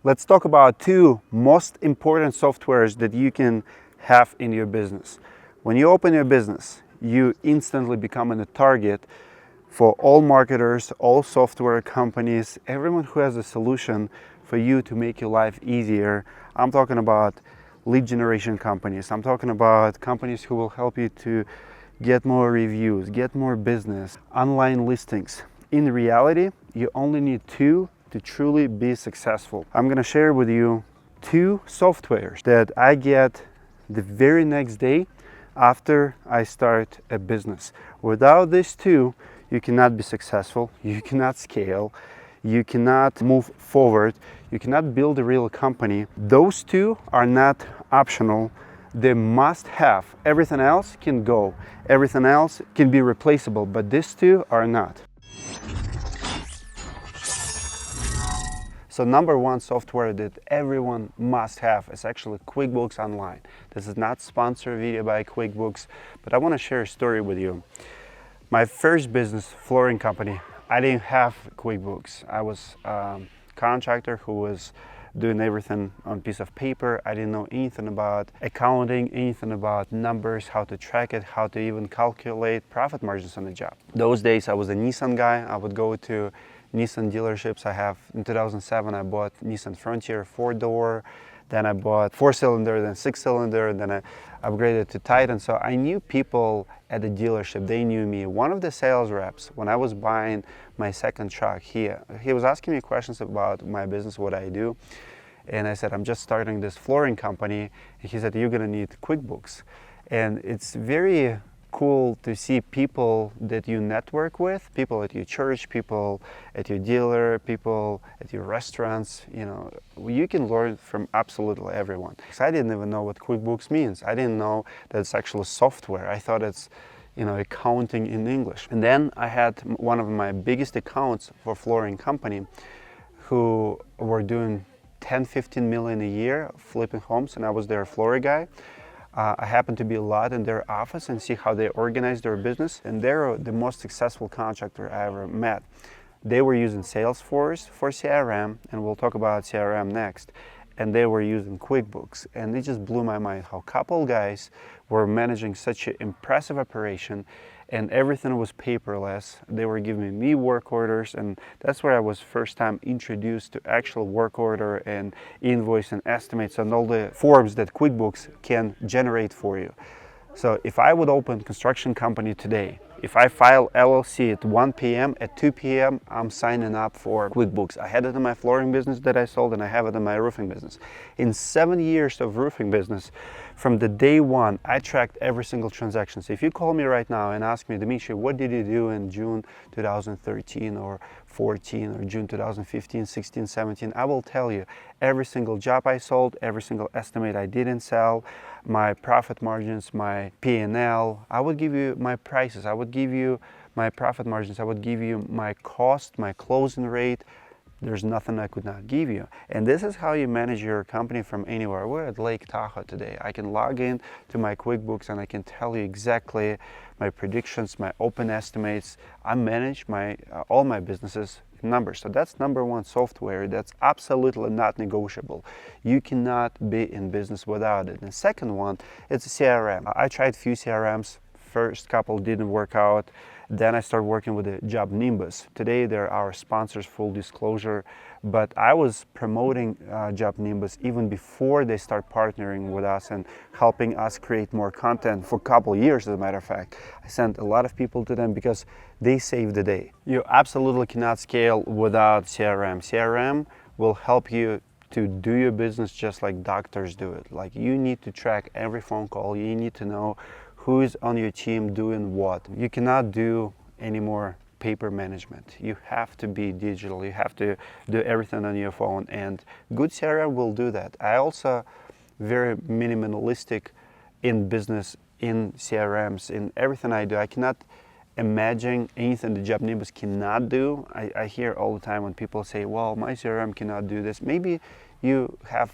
Let's talk about two most important softwares that you can have in your business. When you open your business, you instantly become a target for all marketers, all software companies, everyone who has a solution for you to make your life easier. I'm talking about lead generation companies. I'm talking about companies who will help you to get more reviews, get more business, online listings. In reality, you only need two to truly be successful. I'm gonna share with you two softwares that I get the very next day after I start a business. Without these two, you cannot be successful, you cannot scale, you cannot move forward, you cannot build a real company. Those two are not optional, they must have. Everything else can go, everything else can be replaceable, but these two are not. So number one software that everyone must have is actually QuickBooks Online. This is not sponsored video by QuickBooks, but I want to share a story with you. My first business, flooring company, I didn't have QuickBooks. I was a contractor who was doing everything on a piece of paper. I didn't know anything about accounting, anything about numbers, how to track it, how to even calculate profit margins on the job. Those days I was a Nissan guy. I would go to Nissan dealerships. In 2007, I bought Nissan Frontier 4-door, then I bought 4-cylinder, then 6-cylinder, then I upgraded to Titan. So I knew people at the dealership, they knew me. One of the sales reps, when I was buying my second truck, he was asking me questions about my business, what I do. And I said, I'm just starting this flooring company. And he said, you're gonna need QuickBooks. And it's very cool to see people that you network with, people at your church, people at your dealer, people at your restaurants. You know, you can learn from absolutely everyone. Because I didn't even know what QuickBooks means. I didn't know that it's actually software. I thought it's, you know, accounting in English. And then I had one of my biggest accounts for flooring company who were doing 10-15 million a year flipping homes, and I was their floor guy. I happened to be a lot in their office and see how they organize their business, and they're the most successful contractor I ever met. They were using Salesforce for CRM, and we'll talk about CRM next, and they were using QuickBooks, and it just blew my mind how a couple guys were managing such an impressive operation, and everything was paperless. They were giving me work orders, and that's where I was first time introduced to actual work order and invoice and estimates and all the forms that QuickBooks can generate for you. So if I would open a construction company today, if I file LLC at 1 p.m., at 2 p.m., I'm signing up for QuickBooks. I had it in my flooring business that I sold, and I have it in my roofing business. In 7 years of roofing business, from the day one, I tracked every single transaction. So if you call me right now and ask me, Dmitry, what did you do in June 2013 or 14 or June 2015, 16, 17, I will tell you every single job I sold, every single estimate I didn't sell, my profit margins, my P&L. I would give you my prices, I would give you my profit margins, I would give you my cost, my closing rate. There's nothing I could not give you. And this is how you manage your company from anywhere. We're at Lake Tahoe today. I can log in to my QuickBooks and I can tell you exactly my predictions, my open estimates. I manage all my businesses in numbers. So that's number one software that's absolutely not negotiable. You cannot be in business without it. And the second one, it's a CRM. I tried a few CRMs. First couple didn't work out. Then I started working with the Job Nimbus. Today they're our sponsors, full disclosure, but I was promoting Job Nimbus even before they start partnering with us and helping us create more content for a couple of years, as a matter of fact. I sent a lot of people to them because they saved the day. You absolutely cannot scale without CRM. CRM will help you to do your business just like doctors do it. Like, you need to track every phone call, you need to know who is on your team doing what. You cannot do any more paper management. You have to be digital. You have to do everything on your phone, and good CRM will do that. I also very minimalistic in business, in CRMs, in everything I do. I cannot imagine anything the Job Nimbus cannot do. I hear all the time when people say, well, my CRM cannot do this. Maybe you have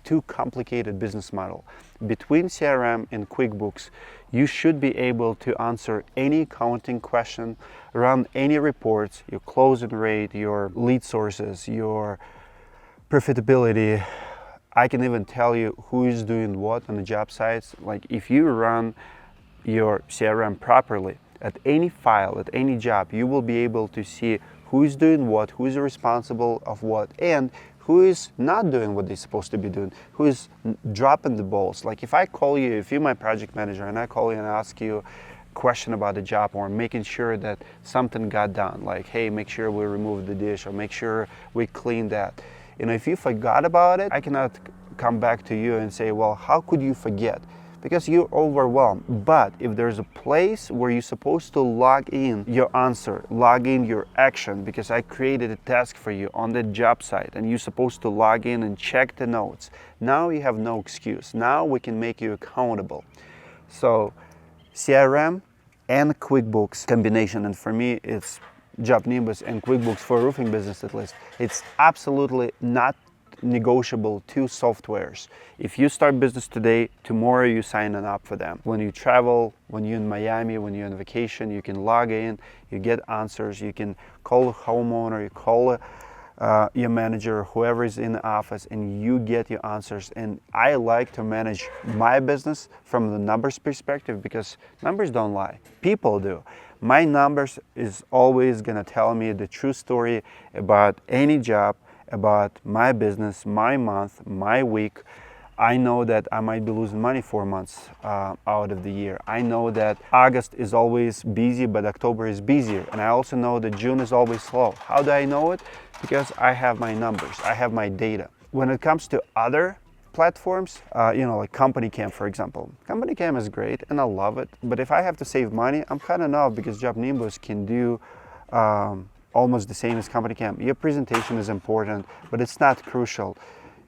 too complicated business model. Between CRM and QuickBooks, you should be able to answer any accounting question, run any reports, your closing rate, your lead sources, your profitability. I can even tell you who is doing what on the job sites. Like if you run your CRM properly, at any file, at any job, you will be able to see who is doing what, who is responsible of what, and who is not doing what they're supposed to be doing, who is dropping the balls. Like if I call you, if you're my project manager and I call you and ask you a question about the job or making sure that something got done, like, hey, make sure we remove the dish or make sure we clean that. If you forgot about it, I cannot come back to you and say, well, how could you forget? Because you're overwhelmed. But if there's a place where you're supposed to log in your answer, log in your action, because I created a task for you on the job site and you're supposed to log in and check the notes, now you have no excuse. Now we can make you accountable. So CRM and QuickBooks combination, and for me it's Job Nimbus and QuickBooks for roofing business at least. It's absolutely not negotiable two softwares. If you start business today, tomorrow you sign up for them. When you travel, when you're in Miami, when you're on vacation, you can log in, you get answers, you can call a homeowner, you call your manager, whoever is in the office, and you get your answers. And I like to manage my business from the numbers perspective because numbers don't lie, people do. My numbers is always gonna tell me the true story about any job, about my business, my month, my week. I know that I might be losing money 4 months out of the year. I know that August is always busy, but October is busier. And I also know that June is always slow. How do I know it? Because I have my numbers, I have my data. When it comes to other platforms, like Company Cam, for example. Company Cam is great and I love it, but if I have to save money, I'm kind of not, because Job Nimbus can do almost the same as Company Cam. Your presentation is important, but it's not crucial.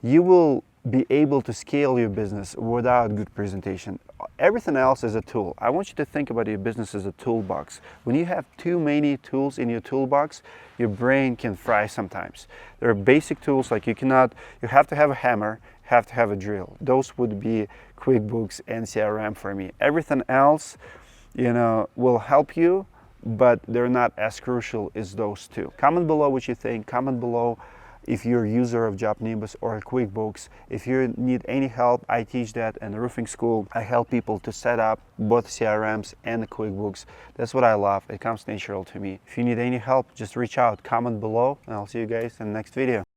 You will be able to scale your business without good presentation. Everything else is a tool. I want you to think about your business as a toolbox. When you have too many tools in your toolbox, your brain can fry sometimes. There are basic tools like you have to have a hammer, have to have a drill. Those would be QuickBooks and CRM for me. Everything else, will help you, but they're not as crucial as those two. Comment below what you think. Comment below if you're a user of Job Nimbus or QuickBooks. If you need any help, I teach that in the roofing school. I help people to set up both CRMs and the QuickBooks. That's what I love. It comes natural to me. If you need any help, just reach out, comment below, and I'll see you guys in the next video.